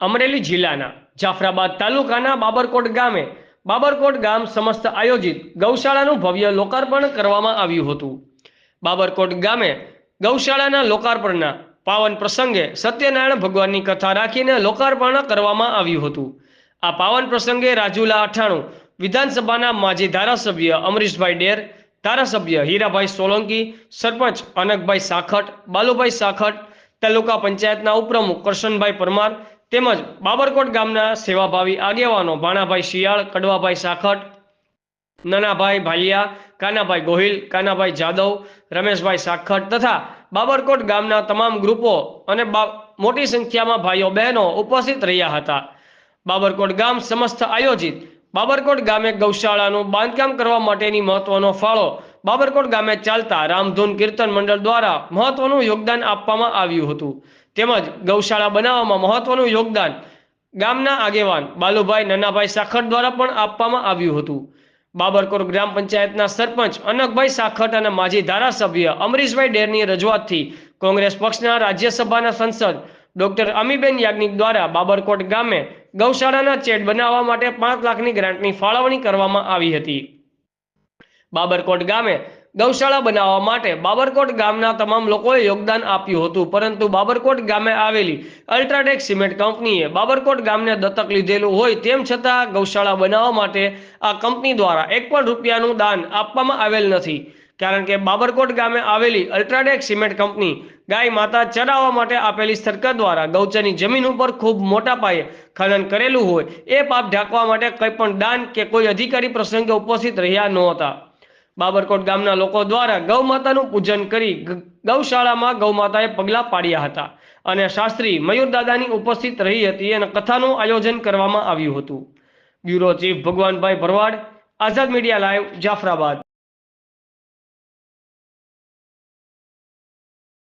અમરેલી જિલ્લાના જાફરાબાદ તાલુકાના બાબરકોટ ગામે બાબરકોટ ગામ સમસ્ત આયોજિત ગૌશાળાનું ભવ્ય લોકાર્પણ કરવામાં આવ્યું હતું। બાબરકોટ ગામે ગૌશાળાના લોકાર્પણના પાવન પ્રસંગે સત્યનારાયણ ભગવાનની કથા રાખીને લોકાર્પણ કરવામાં આવ્યું હતું। આ પાવન પ્રસંગે રાજુલા 98 વિધાનસભાના માજી ધારાસભ્ય અમરીશભાઈ ડેર, ધારાસભ્ય હીરાભાઈ સોલંકી, સરપંચ અનકભાઈ સાખટ, બાલુભાઈ સાખટ, તાલુકા પંચાયતના ઉપપ્રમુખ કરશનભાઈ પરમાર તેમજ બાબરકોટ ગામના સેવાભાવી આગેવાનો ભાણાભાઈ શિયાળ, કડવાભાઈ સાખટ, નાનાભાઈ ભાલિયા, કાનાભાઈ ગોહિલ, કાનાભાઈ જાદવ, રમેશભાઈ સાખટ તથા બાબરકોટ ગામના તમામ ગ્રુપો અને મોટી સંખ્યામાં ભાઈઓ બહેનો ઉપસ્થિત રહ્યા હતા। બાબરકોટ ગામ સમસ્ત આયોજિત બાબરકોટ ગામે ગૌશાળાનું બાંધકામ કરવા માટેની મહત્વનો ફાળો બાબરકોટ ગામે ચાલતા રામધૂન કીર્તન મંડળ દ્વારા મહત્વનું યોગદાન આપવામાં આવ્યું હતું। તેમજ ગૌશાળા બનાવવામાં મહત્વનું યોગદાન ગામના આગેવાન બાલુભાઈ નાનાભાઈ સાખટ દ્વારા પણ આપવામાં આવ્યું હતું। બાબરકોટ ગ્રામ પંચાયતના સરપંચ અનકભાઈ સાખટ અને માજી ધારાસભ્ય અમરીશભાઈ ડેરની રજૂઆતથી કોંગ્રેસ પક્ષના રાજ્યસભાના સંસદ ડોક્ટર અમીબેન યાજ્ઞિક દ્વારા બાબરકોટ ગામે ગૌશાળાના ચેડ બનાવવા માટે 5 લાખની ગ્રાન્ટની ફાળવણી કરવામાં આવી હતી। બાબરકોટ ગામે ગૌશાળા બનાવવા માટે બાબરકોટ ગામના તમામ લોકોએ યોગદાન આપ્યું હતું, પરંતુ બાબરકોટ ગામે આવેલી અલ્ટ્રાટેક સિમેન્ટ કંપનીએ બાબરકોટ ગામને દત્તક લીધેલું હોય તેમ છતાં ગૌશાળા બનાવવા માટે આ કંપની દ્વારા 1 પણ રૂપિયાનું દાન આપવામાં આવેલ નથી। કારણ કે બાબરકોટ ગામે આવેલી અલ્ટ્રાટેક સિમેન્ટ કંપની ગાય માતા ચરાવવા માટે આપેલી સરકાર દ્વારા ગૌચરની જમીન ઉપર ખૂબ મોટા પાયે ખનન કરેલું હોય એ પાપ ઢાંકવા માટે કંઈ પણ દાન કે કોઈ અધિકારી પ્રસંગે ઉપસ્થિત રહ્યા નહોતા। બાબરકોટ ગામના લોકો દ્વારા ગૌ માતાનું પૂજન કરી ગૌશાળામાં ગૌ માતાએ પગલાં પાડ્યા હતા અને શાસ્ત્રી મયુરદાદાની ઉપસ્થિત રહી હતી અને કથાનું આયોજન કરવામાં આવ્યું હતું। બ્યુરો ચીફ ભગવાનભાઈ ભરવાડ, આઝાદ મીડિયા લાઈવ, જાફરાબાદ।